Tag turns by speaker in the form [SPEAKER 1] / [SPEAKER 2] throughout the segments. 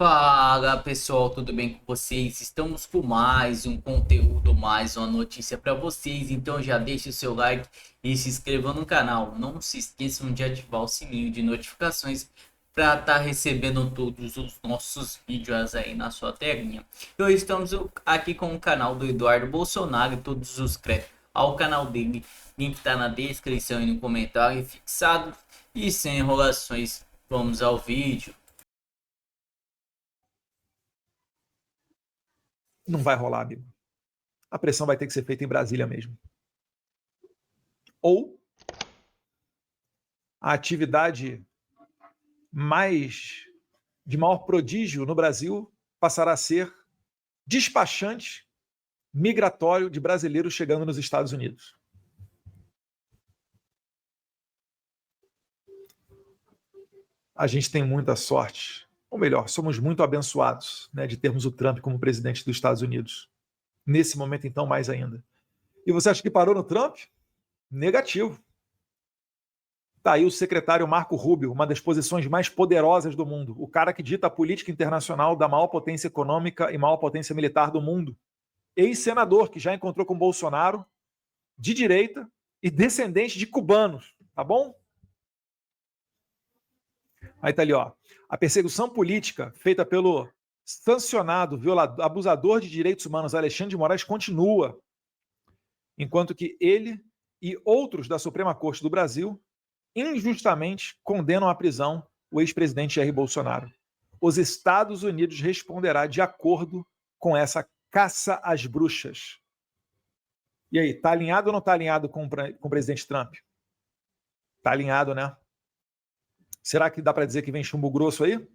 [SPEAKER 1] Fala pessoal, tudo bem com vocês? Estamos com mais um conteúdo, mais uma notícia para vocês. Então já deixe o seu like e se inscreva no canal. Não se esqueçam de ativar o sininho de notificações para estar recebendo todos os nossos vídeos aí na sua telinha. E hoje estamos aqui com o canal do Eduardo Bolsonaro e todos os créditos ao canal dele. Link está na descrição e no comentário fixado. E sem enrolações, vamos ao vídeo.
[SPEAKER 2] Não vai rolar, amigo. A pressão vai ter que ser feita em Brasília mesmo. Ou a atividade de maior prodígio no Brasil passará a ser despachante migratório de brasileiros chegando nos Estados Unidos. A gente tem muita sorte, ou melhor, somos muito abençoados, né, de termos o Trump como presidente dos Estados Unidos. Nesse momento, então, mais ainda. E você acha que parou no Trump? Negativo. Está aí o secretário Marco Rubio, uma das posições mais poderosas do mundo, o cara que dita a política internacional da maior potência econômica e maior potência militar do mundo. Ex-senador que já encontrou com Bolsonaro, de direita e descendente de cubanos, tá bom? Aí tá ali, ó. A perseguição política feita pelo sancionado, violador, abusador de direitos humanos Alexandre de Moraes continua, enquanto que ele e outros da Suprema Corte do Brasil injustamente condenam à prisão o ex-presidente Jair Bolsonaro. Os Estados Unidos responderá de acordo com essa caça às bruxas. E aí, tá alinhado ou não tá alinhado com o presidente Trump? Tá alinhado, né? Será que dá para dizer que vem chumbo grosso aí?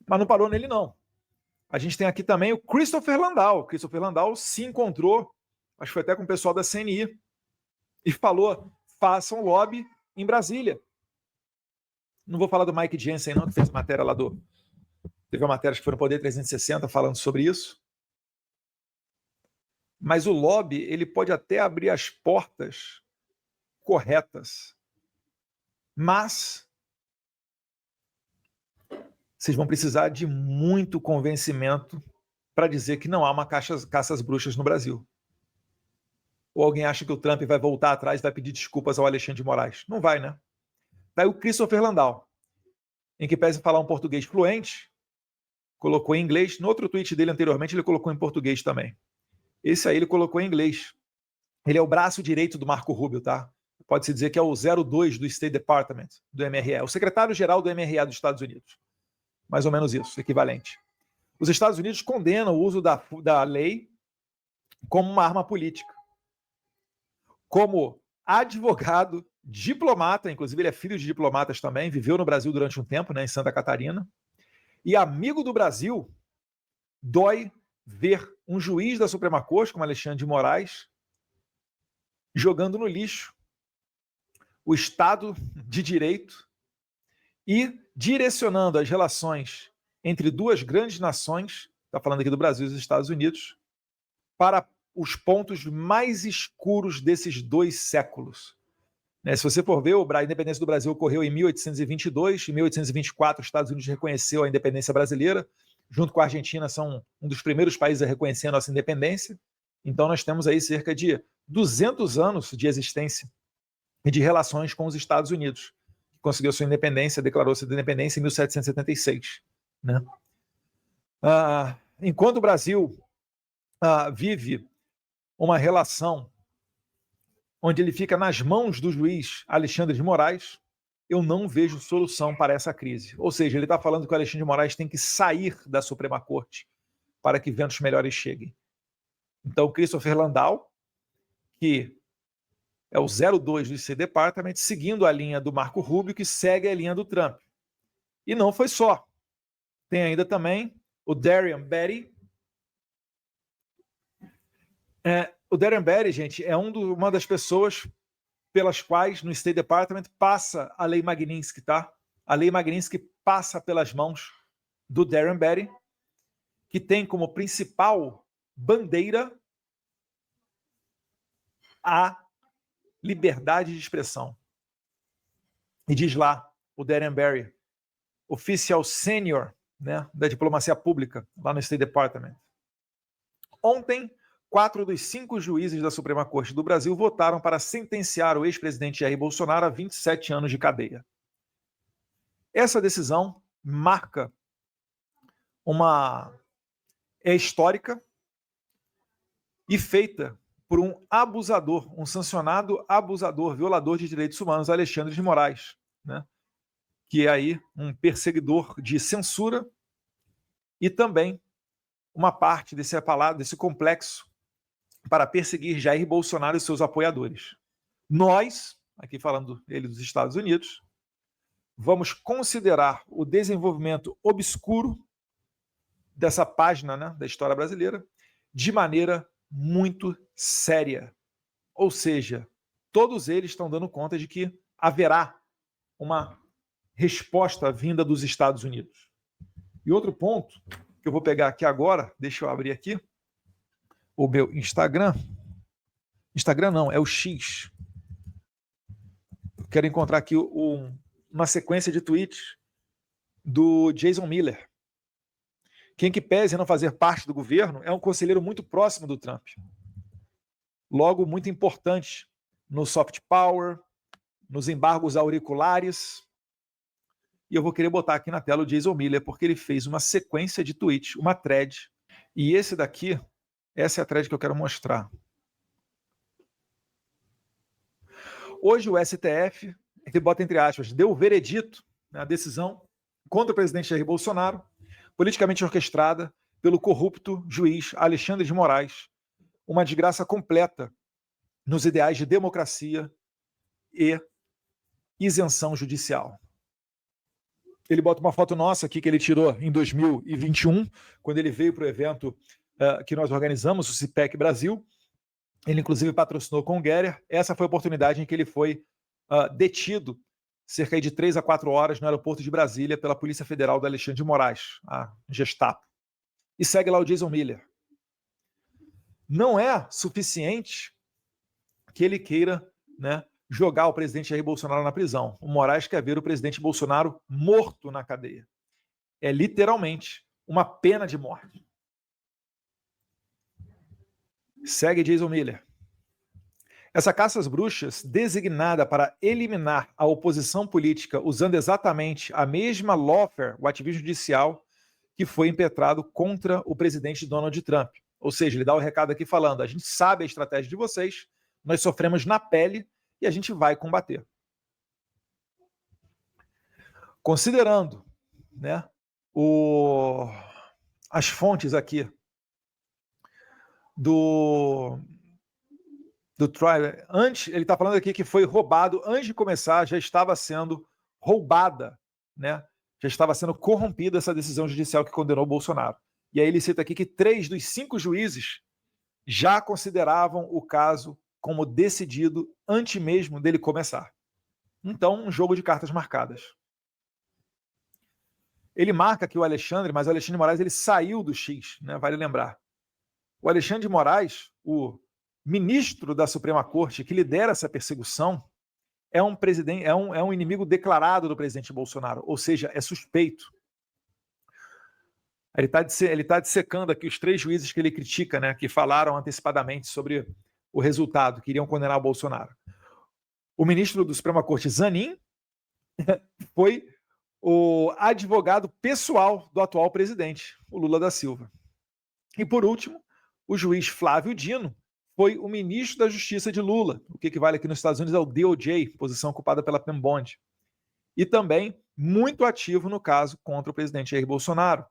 [SPEAKER 2] Mas não parou nele, não. A gente tem aqui também o Christopher Landau. O Christopher Landau se encontrou, acho que foi até com o pessoal da CNI, e falou: façam lobby em Brasília. Não vou falar do Mike Jensen, não, que fez matéria lá do. Teve uma matéria que foi no Poder 360 falando sobre isso. Mas o lobby, ele pode até abrir as portas corretas. Mas vocês vão precisar de muito convencimento para dizer que não há uma caça às bruxas no Brasil. Ou alguém acha que o Trump vai voltar atrás e vai pedir desculpas ao Alexandre de Moraes? Não vai, né? Daí o Christopher Landau, em que pese falar um português fluente, colocou em inglês. No outro tweet dele anteriormente, ele colocou em português também. Esse aí ele colocou em inglês. Ele é o braço direito do Marco Rubio, tá? Pode-se dizer que é o 02 do State Department, do MRE, o secretário-geral do MRE dos Estados Unidos. Mais ou menos isso, equivalente. Os Estados Unidos condenam o uso da lei como uma arma política. Como advogado, diplomata, inclusive ele é filho de diplomatas também, viveu no Brasil durante um tempo, né, em Santa Catarina, e amigo do Brasil, dói ver um juiz da Suprema Corte, como Alexandre de Moraes, jogando no lixo o Estado de Direito e direcionando as relações entre duas grandes nações, está falando aqui do Brasil e dos Estados Unidos, para os pontos mais escuros desses 2 séculos. Né, se você for ver, a independência do Brasil ocorreu em 1822, em 1824 os Estados Unidos reconheceu a independência brasileira, junto com a Argentina são um dos primeiros países a reconhecer a nossa independência. Então nós temos aí cerca de 200 anos de existência e de relações com os Estados Unidos, que conseguiu sua independência, declarou sua independência em 1776. Né? Enquanto o Brasil vive uma relação onde ele fica nas mãos do juiz Alexandre de Moraes, eu não vejo solução para essa crise. Ou seja, ele está falando que o Alexandre de Moraes tem que sair da Suprema Corte para que ventos melhores cheguem. Então, Christopher Landau, que é o 02 do IC Department, seguindo a linha do Marco Rubio, que segue a linha do Trump. E não foi só. Tem ainda também o Darren Betty. O Darren Betty, gente, é uma das pessoas pelas quais no State Department passa a Lei Magnitsky, tá? A Lei Magnitsky passa pelas mãos do Darren Betty, que tem como principal bandeira a liberdade de expressão. E diz lá o Darren Berry oficial sênior, né, da diplomacia pública, lá no State Department. Ontem, 4 dos 5 juízes da Suprema Corte do Brasil votaram para sentenciar o ex-presidente Jair Bolsonaro a 27 anos de cadeia. Essa decisão marca é histórica e feita por um abusador, um sancionado abusador, violador de direitos humanos, Alexandre de Moraes, né? Que é aí um perseguidor de censura e também uma parte desse complexo para perseguir Jair Bolsonaro e seus apoiadores. Nós, aqui falando ele dos Estados Unidos, vamos considerar o desenvolvimento obscuro dessa página, né, da história brasileira de maneira muito séria. Ou seja, todos eles estão dando conta de que haverá uma resposta vinda dos Estados Unidos. E outro ponto que eu vou pegar aqui agora, deixa eu abrir aqui o meu Instagram. Instagram não, é o X. Eu quero encontrar aqui uma sequência de tweets do Jason Miller. Quem que pese em não fazer parte do governo é um conselheiro muito próximo do Trump. Logo, muito importante no soft power, nos embargos auriculares. E eu vou querer botar aqui na tela o Jason Miller, porque ele fez uma sequência de tweets, uma thread. E essa é a thread que eu quero mostrar. Hoje o STF, ele bota entre aspas, deu o veredito, né, a decisão contra o presidente Jair Bolsonaro, politicamente orquestrada pelo corrupto juiz Alexandre de Moraes, uma desgraça completa nos ideais de democracia e isenção judicial. Ele bota uma foto nossa aqui que ele tirou em 2021, quando ele veio para o evento que nós organizamos, o CIPEC Brasil. Ele, inclusive, patrocinou com o Guerra. Essa foi a oportunidade em que ele foi detido cerca de 3 a 4 horas no aeroporto de Brasília pela Polícia Federal do Alexandre de Moraes, a Gestapo. E segue lá o Jason Miller. Não é suficiente que ele queira, né, jogar o presidente Jair Bolsonaro na prisão. O Moraes quer ver o presidente Bolsonaro morto na cadeia. É literalmente uma pena de morte. Segue Jason Miller. Essa caça às bruxas, designada para eliminar a oposição política usando exatamente a mesma lawfare, o ativismo judicial, que foi impetrado contra o presidente Donald Trump. Ou seja, ele dá o recado aqui falando, a gente sabe a estratégia de vocês, nós sofremos na pele e a gente vai combater. Considerando, né, as fontes aqui do trial, antes, ele está falando aqui que foi roubado, antes de começar, já estava sendo roubada, né? Já estava sendo corrompida essa decisão judicial que condenou o Bolsonaro. E aí ele cita aqui que 3 dos 5 juízes já consideravam o caso como decidido antes mesmo dele começar. Então, um jogo de cartas marcadas. Ele marca aqui o Alexandre, mas o Alexandre de Moraes ele saiu do X, né? Vale lembrar. O Alexandre de Moraes, o ministro da Suprema Corte que lidera essa perseguição, é um inimigo declarado do presidente Bolsonaro, ou seja, é suspeito. Ele está dissecando aqui os 3 juízes que ele critica, né, que falaram antecipadamente sobre o resultado, que iriam condenar o Bolsonaro. O ministro do Suprema Corte, Zanin, foi o advogado pessoal do atual presidente, o Lula da Silva. E, por último, o juiz Flávio Dino foi o ministro da Justiça de Lula, o que equivale aqui nos Estados Unidos ao DOJ, posição ocupada pela Penn Bond. E também muito ativo no caso contra o presidente Jair Bolsonaro.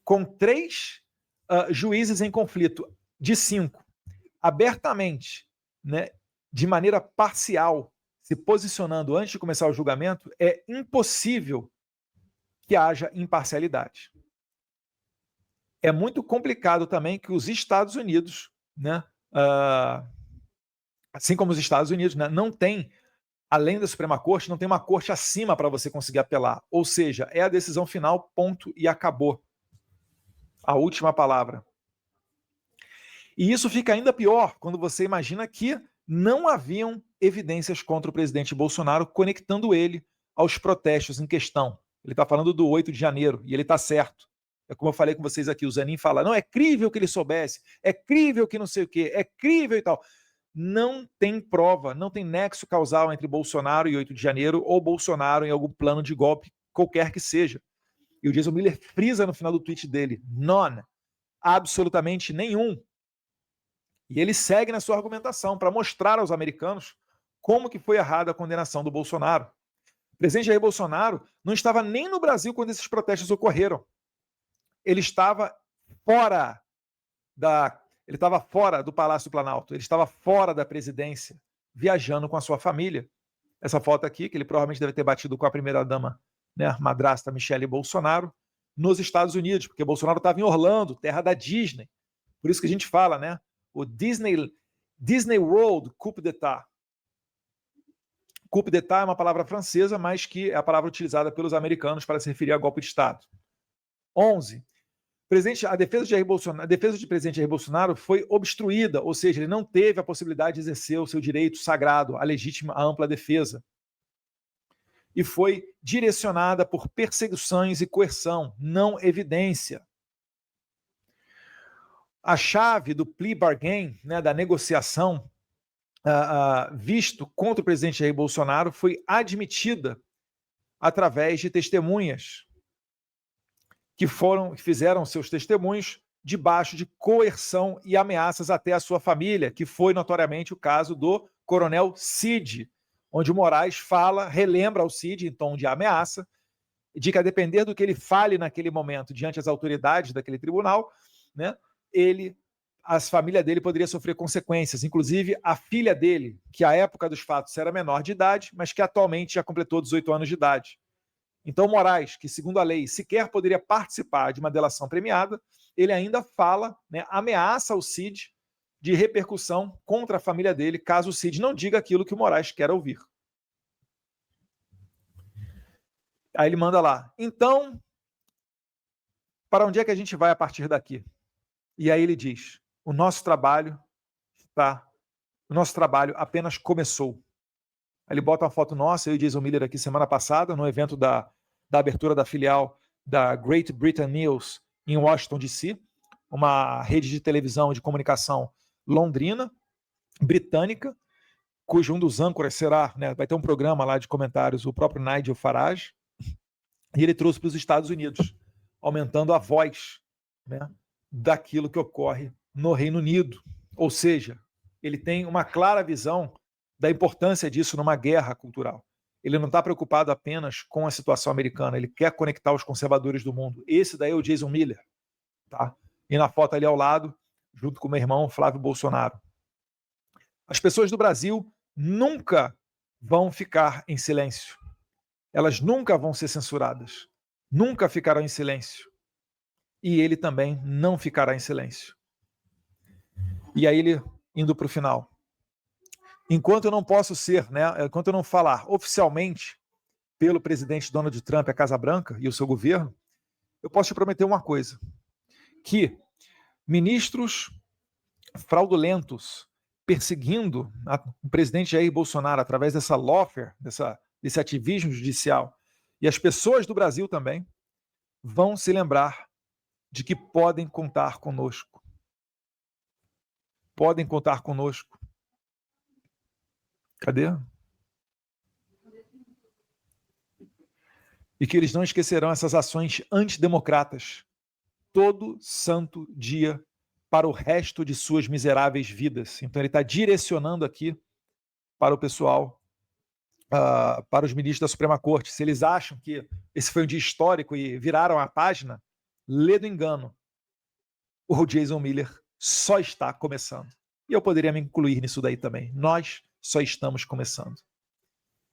[SPEAKER 2] Com 3 juízes em conflito, de 5, abertamente, né, de maneira parcial, se posicionando antes de começar o julgamento, é impossível que haja imparcialidade. É muito complicado também que os Estados Unidos, né, assim como os Estados Unidos, né, não tem, além da Suprema Corte, não tem uma corte acima para você conseguir apelar. Ou seja, é a decisão final, ponto e acabou. A última palavra. E isso fica ainda pior quando você imagina que não haviam evidências contra o presidente Bolsonaro conectando ele aos protestos em questão. Ele está falando do 8 de janeiro, e ele está certo. É como eu falei com vocês aqui, o Zanin fala, não, é crível que ele soubesse, é crível que não sei o quê, é crível e tal. Não tem prova, não tem nexo causal entre Bolsonaro e 8 de janeiro ou Bolsonaro em algum plano de golpe, qualquer que seja. E o Jason Miller frisa no final do tweet dele, none, absolutamente nenhum. E ele segue na sua argumentação para mostrar aos americanos como que foi errada a condenação do Bolsonaro. O presidente Jair Bolsonaro não estava nem no Brasil quando esses protestos ocorreram. Ele estava fora do Palácio do Planalto, ele estava fora da presidência, viajando com a sua família. Essa foto aqui, que ele provavelmente deve ter batido com a primeira-dama, né, madrasta Michele Bolsonaro, nos Estados Unidos, porque Bolsonaro estava em Orlando, terra da Disney. Por isso que a gente fala, né? O Disney World Coup d'État. Coup d'État é uma palavra francesa, mas que é a palavra utilizada pelos americanos para se referir a golpe de Estado. 11. A defesa de presidente Jair Bolsonaro foi obstruída, ou seja, ele não teve a possibilidade de exercer o seu direito sagrado, a legítima, a ampla defesa. E foi direcionada por perseguições e coerção, não evidência. A chave do plea bargain, né, da negociação, visto contra o presidente Jair Bolsonaro, foi admitida através de testemunhas que fizeram seus testemunhos debaixo de coerção e ameaças até a sua família, que foi notoriamente o caso do coronel Cid, onde o Moraes relembra ao Cid, em tom de ameaça, de que a depender do que ele fale naquele momento diante das autoridades daquele tribunal, né, a família dele poderia sofrer consequências, inclusive a filha dele, que à época dos fatos era menor de idade, mas que atualmente já completou 18 anos de idade. Então Moraes, que segundo a lei sequer poderia participar de uma delação premiada, ele ainda ameaça o Cid de repercussão contra a família dele, caso o Cid não diga aquilo que o Moraes quer ouvir. Aí ele manda lá, então, para onde é que a gente vai a partir daqui? E aí ele diz, o nosso trabalho apenas começou. Aí ele bota uma foto nossa, eu e Jason Miller aqui semana passada, no evento da abertura da filial da Great Britain News em Washington, D.C., uma rede de televisão de comunicação londrina, britânica, cujo um dos âncoras será, né, vai ter um programa lá de comentários, o próprio Nigel Farage, e ele trouxe para os Estados Unidos, aumentando a voz, né, daquilo que ocorre no Reino Unido. Ou seja, ele tem uma clara visão da importância disso numa guerra cultural. Ele não está preocupado apenas com a situação americana, ele quer conectar os conservadores do mundo. Esse daí é o Jason Miller. Tá? E na foto ali ao lado, junto com o meu irmão Flávio Bolsonaro. As pessoas do Brasil nunca vão ficar em silêncio. Elas nunca vão ser censuradas. Nunca ficarão em silêncio. E ele também não ficará em silêncio. E aí ele indo para o final. Enquanto eu não posso enquanto eu não falar oficialmente pelo presidente Donald Trump, a Casa Branca e o seu governo, eu posso te prometer uma coisa, que ministros fraudulentos perseguindo o presidente Jair Bolsonaro através dessa lawfare, desse ativismo judicial, e as pessoas do Brasil também, vão se lembrar de que podem contar conosco. Podem contar conosco. Cadê? E que eles não esquecerão essas ações antidemocratas todo santo dia para o resto de suas miseráveis vidas. Então ele está direcionando aqui para o pessoal, para os ministros da Suprema Corte. Se eles acham que esse foi um dia histórico e viraram a página, lê do engano. O Jason Miller só está começando. E eu poderia me incluir nisso daí também. Nós só estamos começando.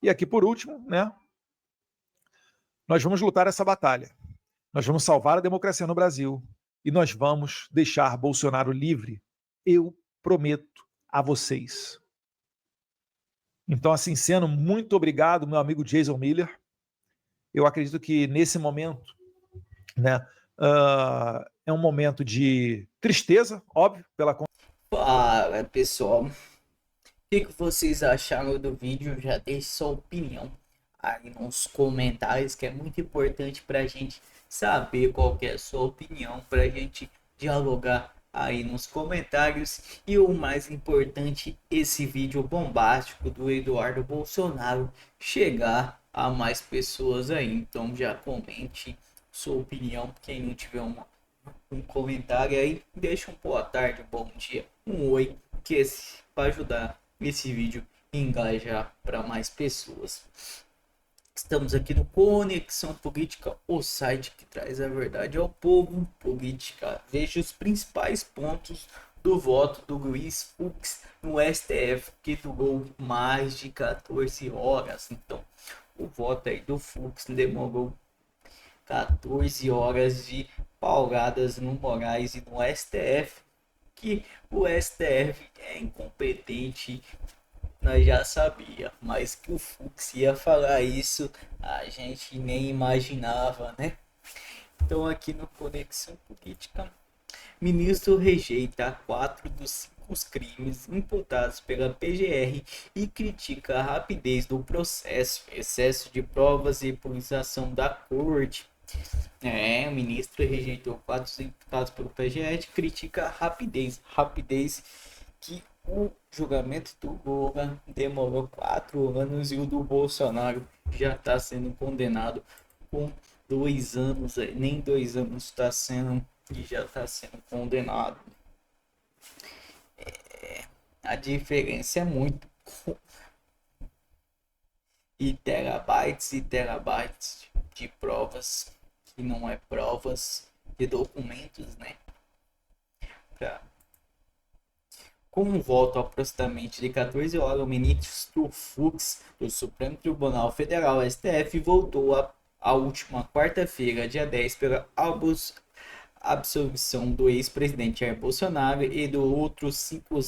[SPEAKER 2] E aqui, por último, né, nós vamos lutar essa batalha. Nós vamos salvar a democracia no Brasil e nós vamos deixar Bolsonaro livre. Eu prometo a vocês. Então, assim sendo, muito obrigado, meu amigo Jason Miller. Eu acredito que nesse momento, né, é um momento de tristeza, óbvio, pela...
[SPEAKER 1] Fala, pessoal. O que vocês acharam do vídeo? Já deixe sua opinião aí nos comentários, que é muito importante para a gente saber qual que é a sua opinião, para a gente dialogar aí nos comentários. E o mais importante, esse vídeo bombástico do Eduardo Bolsonaro chegar a mais pessoas aí. Então já comente sua opinião. Quem não tiver um comentário aí, deixa um boa tarde, um bom dia, um oi, que esse para ajudar esse vídeo a engajar para mais pessoas. Estamos aqui no Conexão Política, o site que traz a verdade ao povo. Política. Veja os principais pontos do voto do Luiz Fux no STF, que durou mais de 14 horas. Então, o voto aí do Fux demorou 14 horas de pauladas no Moraes e no STF, que o STF é incompetente, nós já sabia, mas que o Fux ia falar isso, a gente nem imaginava, né? Então aqui no Conexão Política, ministro rejeita 4 dos 5 crimes imputados pela PGR e critica a rapidez do processo, excesso de provas e politização da corte. O ministro rejeitou 4 imputados pelo PGR e critica a rapidez que o julgamento do Lula demorou 4 anos e o do Bolsonaro já está sendo condenado com 2 anos, nem 2 anos está sendo e já está sendo condenado. A diferença é muito. E terabytes de provas que não é provas de documentos, né? Com um voto aproximadamente de 14 horas, o ministro Fux do Supremo Tribunal Federal, STF, voltou a última quarta-feira, dia 10, pela absolvição do ex-presidente Jair Bolsonaro e dos outros 5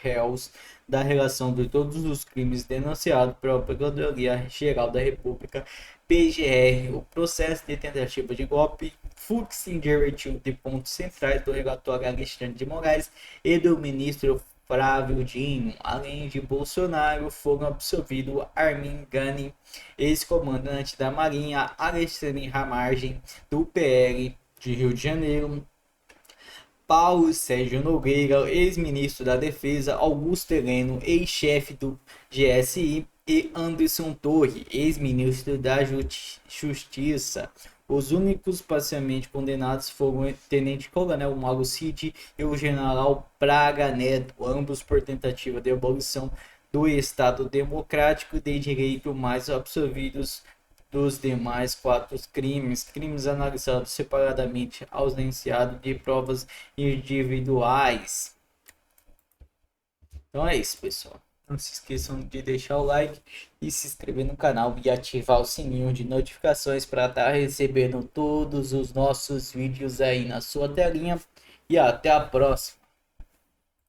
[SPEAKER 1] réus da relação de todos os crimes denunciados pela Procuradoria-Geral da República, PGR. O processo de tentativa de golpe, Fux invertiu de pontos centrais do relatório Alexandre de Moraes e do ministro Flávio Dino. Além de Bolsonaro, foram absolvidos Armin Gani, ex-comandante da Marinha, Alexandre Ramargem, do PL de Rio de Janeiro, Paulo Sérgio Nogueira, ex-ministro da Defesa, Augusto Heleno, ex-chefe do GSI, e Anderson Torres, ex-ministro da Justiça. Os únicos parcialmente condenados foram o tenente-coronel Mauro Cid e o general Braga Neto, ambos por tentativa de abolição do Estado Democrático de Direito, mais absolvidos dos demais 4 crimes analisados separadamente, ausência de provas individuais. Então é isso, pessoal. Não se esqueçam de deixar o like e se inscrever no canal e ativar o sininho de notificações para estar recebendo todos os nossos vídeos aí na sua telinha. E até a próxima.